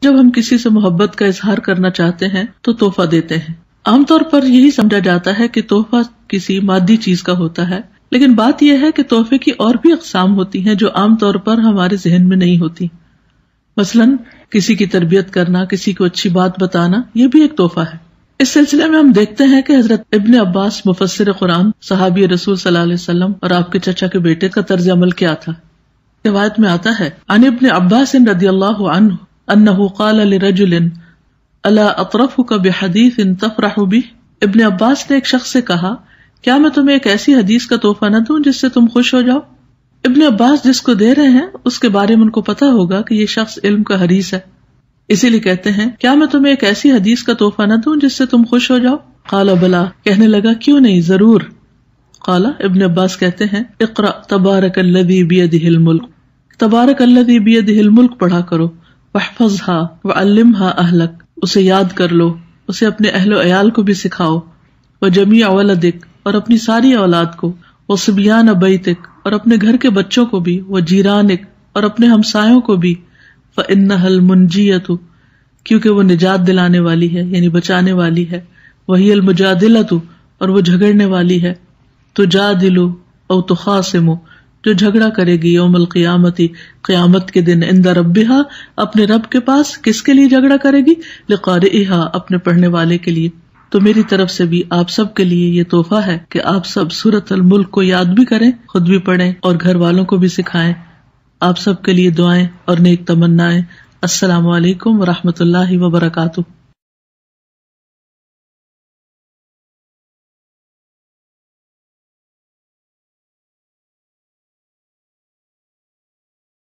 جب ہم کسی سے محبت کا اظہار کرنا چاہتے ہیں تو تحفہ دیتے ہیں. عام طور پر یہی سمجھا جاتا ہے کہ تحفہ کسی مادی چیز کا ہوتا ہے، لیکن بات یہ ہے کہ تحفے کی اور بھی اقسام ہوتی ہیں جو عام طور پر ہمارے ذہن میں نہیں ہوتی. مثلاً کسی کی تربیت کرنا، کسی کو اچھی بات بتانا، یہ بھی ایک تحفہ ہے. اس سلسلے میں ہم دیکھتے ہیں کہ حضرت ابن عباس مفسر قرآن، صحابی رسول صلی اللہ علیہ وسلم اور آپ کے چچا کے بیٹے کا طرز عمل کیا تھا. روایت میں آتا ہے عن ابن عباس رضی اللہ عنہ انہ قال لرجل الا اطرفک بحدیث تفرح بہ. ابن عباس نے ایک شخص سے کہا، کیا میں تمہیں ایک ایسی حدیث کا تحفہ نہ دوں جس سے تم خوش ہو جاؤ؟ ابن عباس جس کو دے رہے ہیں اس کے بارے میں ان کو پتا ہوگا کہ یہ شخص علم کا حریص ہے، اسی لیے کہتے ہیں کیا میں تمہیں ایک ایسی حدیث کا تحفہ نہ دوں جس سے تم خوش ہو جاؤ؟ قال بلا، کہنے لگا کیوں نہیں، ضرور. قال، ابن عباس کہتے ہیں اقرأ تبارک الذی بیدہ الملک، تبارک الذی بیدہ الملک پڑھا کرو، واحفظھا وعلمھا اہلک، اسے یاد کر لو، اسے اپنے اہل و عیال کو بھی سکھاؤ، وجمیع ولدک، اور اپنی ساری اولاد کو، وصبیان بیتک، اور اپنے گھر کے بچوں کو بھی، وجیرانک، اور اپنے ہمسایوں کو بھی، فإنها المنجیۃ، کیونکہ وہ نجات دلانے والی ہے یعنی بچانے والی ہے، وہی المجادلۃ، اور وہ جھگڑنے والی ہے، تجادل او تخاصم، جو جھگڑا کرے گی یوم القیامت، قیامت کے دن، عند ربہا، اپنے رب کے پاس. کس کے لیے جھگڑا کرے گی؟ لقارئہا، اپنے پڑھنے والے کے لیے. تو میری طرف سے بھی آپ سب کے لیے یہ تحفہ ہے کہ آپ سب سورۃ الملک کو یاد بھی کریں، خود بھی پڑھیں اور گھر والوں کو بھی سکھائیں. آپ سب کے لیے دعائیں اور نیک تمنائیں. السلام علیکم ورحمۃ اللہ وبرکاتہ.